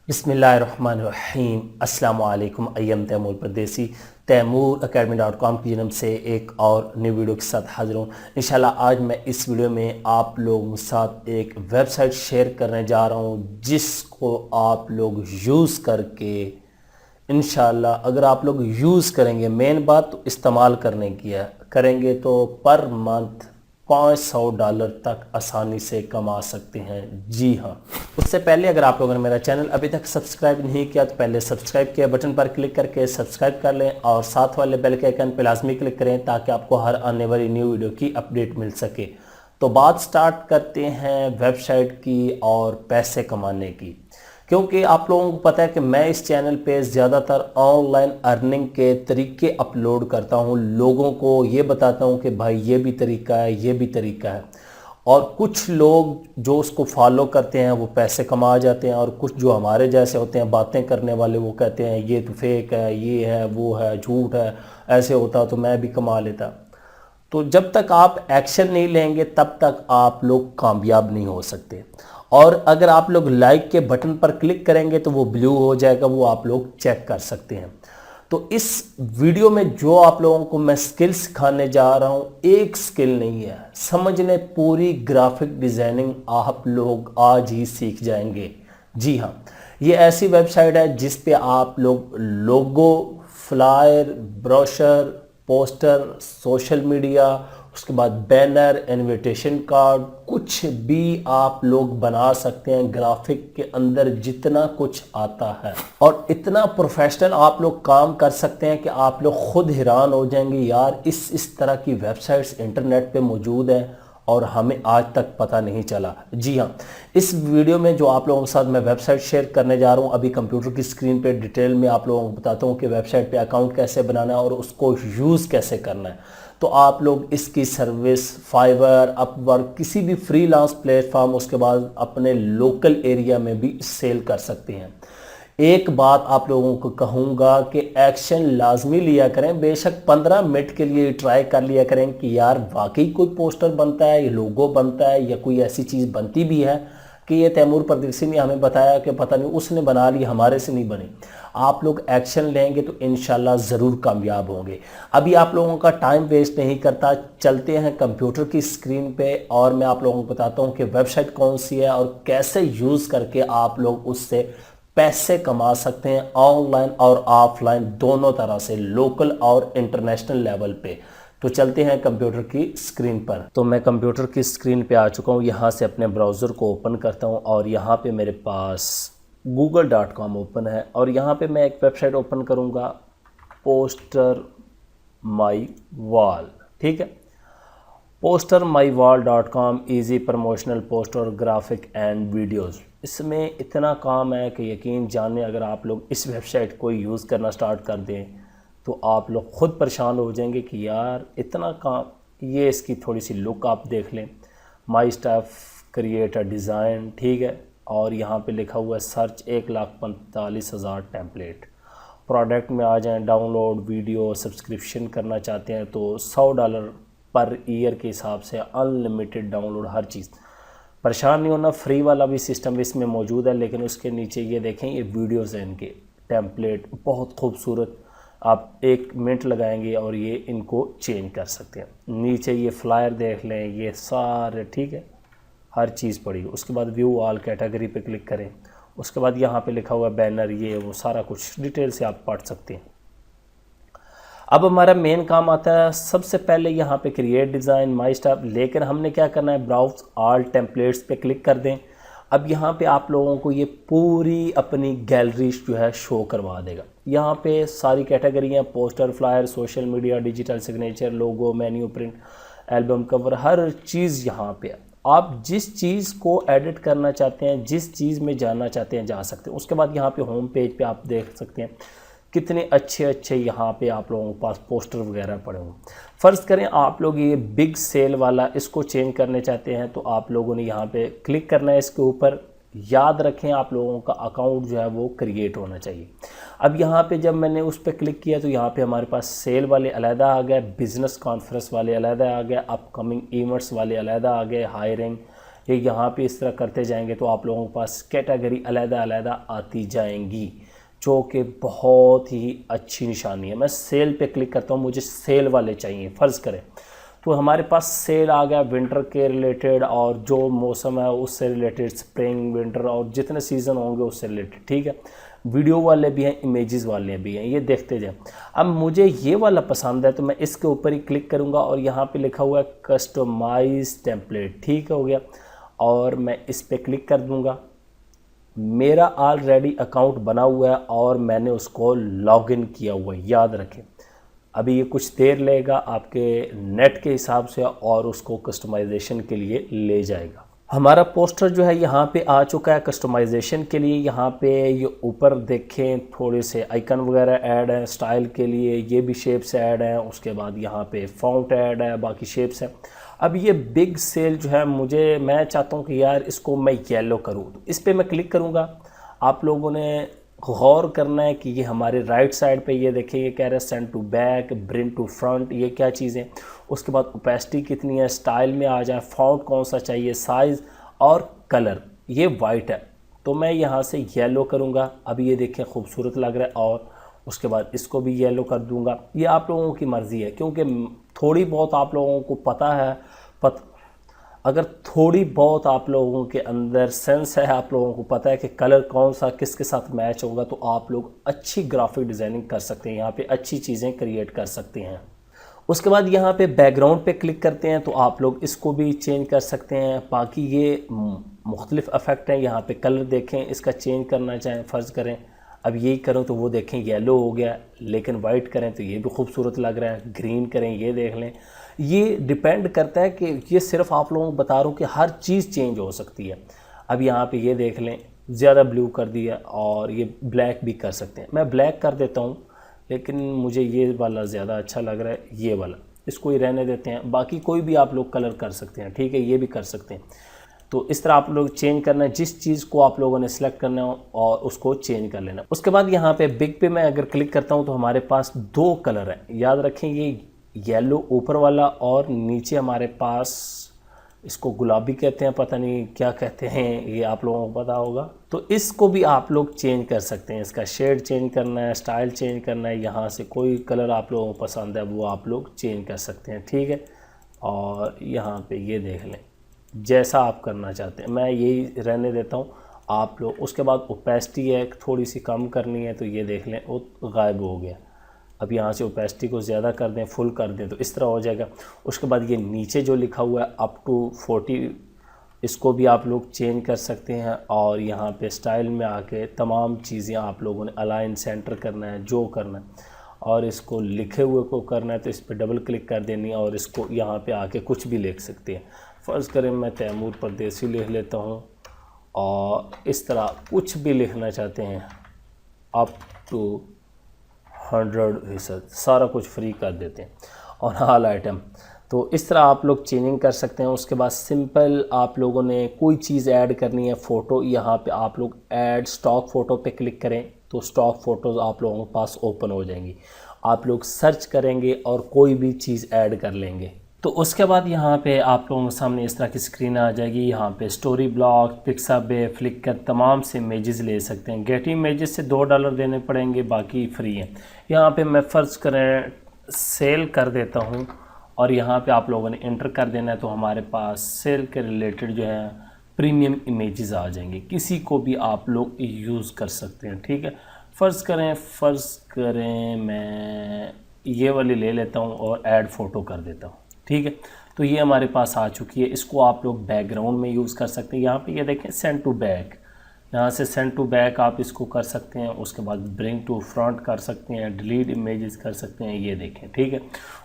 बिस्मिल्लाहिर्रहमानिर्रहीम अस्सलाम वालेकुम। अय्यम तैमूर परदेसी तैमूर academy.com की जन्म से एक और नई वीडियो के साथ हाजिर हूँ। इंशाल्लाह आज मैं इस वीडियो में आप लोगों के साथ एक वेबसाइट शेयर करने जा रहा हूँ जिसको आप लोग यूज़ करके इंशाल्लाह अगर आप लोग यूज़ करेंगे, मेन बात तो इस्तेमाल करने की है, करेंगे तो पर मंथ $500 तक आसानी से कमा सकते हैं। जी हाँ, उससे पहले अगर आप लोगों ने मेरा चैनल अभी तक सब्सक्राइब नहीं किया तो पहले सब्सक्राइब किया बटन पर क्लिक करके सब्सक्राइब कर लें और साथ वाले बेल के आइकन पर लाजमी क्लिक करें ताकि आपको हर आने वाली न्यू वीडियो की अपडेट मिल सके। तो बात स्टार्ट करते हैं वेबसाइट की और पैसे कमाने की, क्योंकि आप लोगों को पता है कि मैं इस चैनल पे ज़्यादातर ऑनलाइन अर्निंग के तरीके अपलोड करता हूँ, लोगों को ये बताता हूँ कि भाई ये भी तरीका है, ये भी तरीका है। और कुछ लोग जो उसको फॉलो करते हैं वो पैसे कमा जाते हैं और कुछ जो हमारे जैसे होते हैं बातें करने वाले वो कहते हैं ये तो फेक है, ये है, वो है, झूठ है, ऐसे होता तो मैं भी कमा लेता। तो जब तक आप एक्शन नहीं लेंगे तब तक आप लोग कामयाब नहीं हो सकते। और अगर आप लोग लाइक के बटन पर क्लिक करेंगे तो वो ब्लू हो जाएगा, वो आप लोग चेक कर सकते हैं। तो इस वीडियो में जो आप लोगों को मैं स्किल सिखाने जा रहा हूँ, एक स्किल नहीं है, समझ लें पूरी ग्राफिक डिज़ाइनिंग आप लोग आज ही सीख जाएंगे। जी हाँ, ये ऐसी वेबसाइट है जिस पे आप लोग logo, flyer, brochure, poster, social media, उसके बाद बैनर, इनविटेशन कार्ड, कुछ भी आप लोग बना सकते हैं। ग्राफिक के अंदर जितना कुछ आता है और इतना प्रोफेशनल आप लोग काम कर सकते हैं कि आप लोग खुद हैरान हो जाएंगे, यार इस तरह की वेबसाइट्स इंटरनेट पे मौजूद हैं और हमें आज तक पता नहीं चला। जी हाँ, इस वीडियो में जो आप लोगों के साथ मैं वेबसाइट शेयर करने जा रहा हूँ, अभी कंप्यूटर की स्क्रीन पे डिटेल में आप लोगों को बताता हूँ कि वेबसाइट पे अकाउंट कैसे बनाना है और उसको यूज़ कैसे करना है। तो आप लोग इसकी सर्विस फाइवर, अपवर्क, किसी भी फ्रीलांस प्लेटफॉर्म, उसके बाद अपने लोकल एरिया में भी सेल कर सकते हैं। एक बात आप लोगों को कहूँगा कि एक्शन लाजमी लिया करें, बेशक 15 मिनट के लिए ट्राई कर लिया करें कि यार वाकई कोई पोस्टर बनता है, ये लोगो बनता है या कोई ऐसी चीज़ बनती भी है कि ये तैमूर परदेसी ने हमें बताया कि पता नहीं उसने बना ली, हमारे से नहीं बनी। आप लोग एक्शन लेंगे तो इंशाल्लाह ज़रूर कामयाब होंगे। अभी आप लोगों का टाइम वेस्ट नहीं करता, चलते हैं कंप्यूटर की स्क्रीन पे और मैं आप लोगों को बताता हूँ कि वेबसाइट कौन सी है और कैसे यूज़ करके आप लोग उससे पैसे कमा सकते हैं ऑनलाइन और ऑफलाइन दोनों तरह से, लोकल और इंटरनेशनल लेवल पे। तो चलते हैं कंप्यूटर की स्क्रीन पर। तो मैं कंप्यूटर की स्क्रीन पे आ चुका हूँ, यहाँ से अपने ब्राउज़र को ओपन करता हूँ और यहाँ पे मेरे पास google.com ओपन है और यहाँ पे मैं एक वेबसाइट ओपन करूँगा, पोस्टर माई वॉल। ठीक है, postermywall.com, easy promotional poster, graphic and videos. इसमें इतना काम है कि यकीन जाने अगर आप लोग इस वेबसाइट को यूज़ करना स्टार्ट कर दें तो आप लोग ख़ुद परेशान हो जाएंगे कि यार इतना काम। ये इसकी थोड़ी सी लुक आप देख लें, माई स्टाफ क्रिएट अ डिज़ाइन। ठीक है, और यहाँ पे लिखा हुआ है सर्च 1,45,000 टेम्पलेट। प्रोडक्ट में आ जाएं, डाउनलोड वीडियो सब्सक्रिप्शन करना चाहते हैं तो $100 पर ईयर के हिसाब से अनलिमिटेड डाउनलोड, हर चीज़। परेशान नहीं होना, फ्री वाला भी सिस्टम इसमें मौजूद है। लेकिन उसके नीचे ये देखें, ये वीडियोस हैं, इनके टेम्पलेट बहुत खूबसूरत, आप 1 मिनट लगाएंगे और ये इनको चेंज कर सकते हैं। नीचे ये फ्लायर देख लें, ये सारे, ठीक है, हर चीज़ पड़ी। उसके बाद व्यू ऑल कैटेगरी पे क्लिक करें, उसके बाद यहाँ पे लिखा हुआ बैनर, ये वो सारा कुछ डिटेल से आप पढ़ सकते हैं। अब हमारा मेन काम आता है सबसे पहले यहाँ पे क्रिएट डिज़ाइन, माई स्टाफ। लेकिन हमने क्या करना है, ब्राउज ऑल टेम्पलेट्स पे क्लिक कर दें। अब यहाँ पे आप लोगों को ये पूरी अपनी गैलरी जो है शो करवा देगा। यहाँ पे सारी कैटेगरी हैं, poster, flyer, social media, digital signature, logo, menu, print, album cover, हर चीज़ यहाँ पे है। आप जिस चीज़ को एडिट करना चाहते हैं, जिस चीज़ में जाना चाहते हैं, जा सकते हैं। उसके बाद यहाँ पे होम पेज पे आप देख सकते हैं कितने अच्छे अच्छे यहाँ पे आप लोगों के पास पोस्टर वगैरह पड़े हों। फ़र्ज़ करें आप लोग ये बिग सेल वाला इसको चेंज करने चाहते हैं तो आप लोगों ने यहाँ पे क्लिक करना है इसके ऊपर। याद रखें आप लोगों का अकाउंट जो है वो क्रिएट होना चाहिए। अब यहाँ पे जब मैंने उस पर क्लिक किया तो यहाँ पे हमारे पास सेल वाले अलहदा आ गए, बिज़नेस कॉन्फ्रेंस वाले अलहदा आ गए, अपकमिंग इवेंट्स वाले अलहदा आ गए, हायरिंग, ये यहाँ पे इस तरह करते जाएंगे तो आप लोगों के पास कैटेगरी अलग-अलग आती जाएंगी, जो कि बहुत ही अच्छी निशानी है। मैं सेल पे क्लिक करता हूँ, मुझे सेल वाले चाहिए। फ़र्ज़ करें तो हमारे पास सेल आ गया विंटर के रिलेटेड, और जो मौसम है उससे रिलेटेड, स्प्रिंग विंटर और जितने सीज़न होंगे उससे रिलेटेड, ठीक है। वीडियो वाले भी हैं, इमेजेस वाले भी हैं, ये देखते जाएं। अब मुझे ये वाला पसंद है तो मैं इसके ऊपर ही क्लिक करूँगा और यहाँ पे लिखा हुआ है कस्टमाइज टेम्पलेट, ठीक हो गया। और मैं इस पर क्लिक कर दूँगा। मेरा ऑलरेडी अकाउंट बना हुआ है और मैंने उसको लॉगिन किया हुआ है, याद रखें। अभी ये कुछ देर लेगा आपके नेट के हिसाब से और उसको कस्टमाइजेशन के लिए ले जाएगा। हमारा पोस्टर जो है यहाँ पे आ चुका है कस्टमाइजेशन के लिए। यहाँ पे ये ऊपर देखें थोड़े से आइकन वगैरह ऐड हैं स्टाइल के लिए, ये भी शेप्स ऐड हैं। उसके बाद यहाँ पे फ़ॉन्ट ऐड है, बाकी शेप्स हैं। अब ये बिग सेल जो है मैं चाहता हूँ कि यार इसको मैं येलो करूँ, तो इस पर मैं क्लिक करूँगा। आप लोगों ने गौर करना है कि ये हमारे राइट साइड पे ये देखिए, ये कह रहा है send to back, bring to front, ये क्या चीज़ें। उसके बाद ओपेसिटी कितनी है, स्टाइल में आ जाए, फॉन्ट कौन सा चाहिए, साइज़ और कलर, ये वाइट है तो मैं यहाँ से येलो करूँगा। अब ये देखें खूबसूरत लग रहा है। और उसके बाद इसको भी येलो कर दूँगा। ये आप लोगों की मर्ज़ी है, क्योंकि थोड़ी बहुत आप लोगों को पता है अगर थोड़ी बहुत आप लोगों के अंदर सेंस है, आप लोगों को पता है कि कलर कौन सा किसके साथ मैच होगा, तो आप लोग अच्छी ग्राफिक डिज़ाइनिंग कर सकते हैं, यहाँ पे अच्छी चीज़ें क्रिएट कर सकते हैं। उसके बाद यहाँ पे बैकग्राउंड पे क्लिक करते हैं तो आप लोग इसको भी चेंज कर सकते हैं। बाकी ये मुख्तलिफ इफ़ेक्ट हैं। यहाँ पे कलर देखें, इसका चेंज करना चाहें, फ़र्ज़ करें अब यही करूँ तो वो देखें येलो हो गया, लेकिन वाइट करें तो ये भी खूबसूरत लग रहा है, ग्रीन करें, ये देख लें। ये डिपेंड करता है कि ये सिर्फ आप लोगों को बता रहा हूँ कि हर चीज़ चेंज हो सकती है। अब यहाँ पे ये देख लें, ज़्यादा ब्लू कर दिया, और ये ब्लैक भी कर सकते हैं। मैं ब्लैक कर देता हूँ, लेकिन मुझे ये वाला ज़्यादा अच्छा लग रहा है, ये वाला, इसको ही रहने देते हैं। बाकी कोई भी आप लोग कलर कर सकते हैं, ठीक है, ये भी कर सकते हैं। तो इस तरह आप लोग चेंज करना है, जिस चीज़ को आप लोगों ने सेलेक्ट करना हो और उसको चेंज कर लेना। उसके बाद यहाँ पे बिग पे मैं अगर क्लिक करता हूँ तो हमारे पास दो कलर हैं, याद रखें, ये येलो ऊपर वाला और नीचे हमारे पास इसको गुलाबी कहते हैं, पता नहीं क्या कहते हैं, ये आप लोगों को पता होगा। तो इसको भी आप लोग चेंज कर सकते हैं, इसका शेड चेंज करना है, स्टाइल चेंज करना है, यहाँ से कोई कलर आप लोगों को पसंद है वो आप लोग चेंज कर सकते हैं, ठीक है। और यहाँ पे ये देख लें, जैसा आप करना चाहते हैं, मैं यही रहने देता हूँ आप लोग। उसके बाद ओपेसिटी है थोड़ी सी कम करनी है, तो ये देख लें वो गायब हो गया। अब यहाँ से ओपेसिटी को ज़्यादा कर दें, फुल कर दें, तो इस तरह हो जाएगा। उसके बाद ये नीचे जो लिखा हुआ है अप टू 40, इसको भी आप लोग चेंज कर सकते हैं। और यहाँ पे स्टाइल में आके तमाम चीज़ें आप लोगों ने अलाइन सेंटर करना है, जो करना है, और इसको लिखे हुए को करना है तो इस पर डबल क्लिक कर देनी है, और इसको यहाँ पे आके कुछ भी लिख सकते हैं। फ़र्ज़ करें मैं तैमूर परदेसी लिख लेता हूँ, और इस तरह कुछ भी लिखना चाहते हैं, अप टू 100%, सारा कुछ फ्री कर देते हैं, और ऑल आइटम। तो इस तरह आप लोग चेंजिंग कर सकते हैं। उसके बाद सिंपल आप लोगों ने कोई चीज़ ऐड करनी है, फ़ोटो, यहाँ पे आप लोग ऐड स्टॉक फ़ोटो पे क्लिक करें तो स्टॉक फ़ोटोज़ आप लोगों के पास ओपन हो जाएंगी। आप लोग सर्च करेंगे और कोई भी चीज़ ऐड कर लेंगे। तो उसके बाद यहाँ पे आप लोगों के सामने इस तरह की स्क्रीन आ जाएगी। यहाँ पे स्टोरी ब्लॉग, पिक्साबे, फ्लिकर, तमाम से इमेजेस ले सकते हैं। गेट इमेजेस से $2 देने पड़ेंगे, बाकी फ्री है। यहाँ पे मैं फ़र्ज़ करें सेल कर देता हूँ, और यहाँ पे आप लोगों ने इंटर कर देना है, तो हमारे पास सेल के रिलेटेड जो है प्रीमियम इमेजेस आ जाएंगे। किसी को भी आप लोग यूज़ कर सकते हैं, ठीक है। फ़र्ज़ करें मैं ये वाली ले लेता हूँ और ऐड फ़ोटो कर देता हूँ, ठीक है। तो ये हमारे पास आ चुकी है। इसको आप लोग बैकग्राउंड में यूज़ कर सकते हैं। यहाँ पे ये देखें सेंड टू बैक, यहाँ से सेंड टू बैक आप इसको कर सकते हैं। उसके बाद ब्रिंग टू फ्रंट कर सकते हैं, डिलीट इमेजेस कर सकते हैं, ये देखें, ठीक है।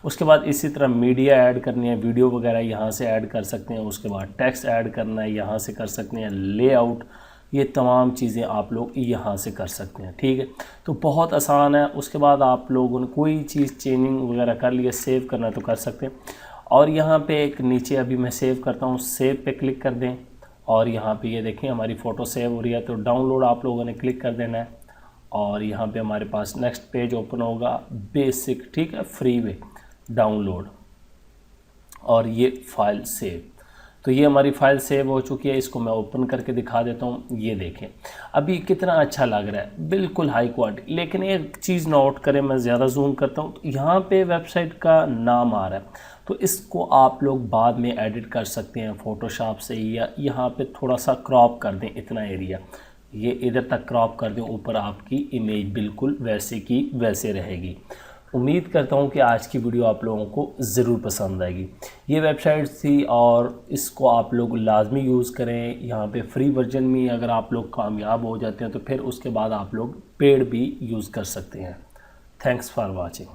उसके बाद इसी तरह मीडिया ऐड करनी है, वीडियो वगैरह यहाँ से ऐड कर सकते हैं। उसके बाद टेक्स्ट ऐड करना है, यहाँ से कर सकते हैं। लेआउट, ये तमाम चीज़ें आप लोग यहाँ से कर सकते हैं, ठीक है। तो बहुत आसान है। उसके बाद आप लोगों ने कोई चीज़ चेंजिंग वगैरह कर लिया, सेव करना तो कर सकते हैं। और यहाँ पे एक नीचे अभी मैं सेव करता हूँ, सेव पे क्लिक कर दें, और यहाँ पे ये देखें हमारी फ़ोटो सेव हो रही है। तो डाउनलोड आप लोगों ने क्लिक कर देना है, और यहाँ पे हमारे पास नेक्स्ट पेज ओपन होगा, बेसिक, ठीक है, फ्री वे डाउनलोड, और ये फाइल सेव। तो ये हमारी फ़ाइल सेव हो चुकी है, इसको मैं ओपन करके दिखा देता हूँ। ये देखें अभी कितना अच्छा लग रहा है, बिल्कुल हाई क्वालिटी। लेकिन एक चीज़ नोट करें, मैं ज़्यादा जूम करता हूँ तो यहाँ पे वेबसाइट का नाम आ रहा है, तो इसको आप लोग बाद में एडिट कर सकते हैं फ़ोटोशॉप से, या यहाँ पे थोड़ा सा क्रॉप कर दें इतना एरिया, ये इधर तक क्रॉप कर दें, ऊपर आपकी इमेज बिल्कुल वैसे की वैसे रहेगी। उम्मीद करता हूँ कि आज की वीडियो आप लोगों को ज़रूर पसंद आएगी। ये वेबसाइट थी और इसको आप लोग लाजमी यूज़ करें। यहाँ पे फ्री वर्जन में अगर आप लोग कामयाब हो जाते हैं तो फिर उसके बाद आप लोग पेड भी यूज़ कर सकते हैं। Thanks for watching.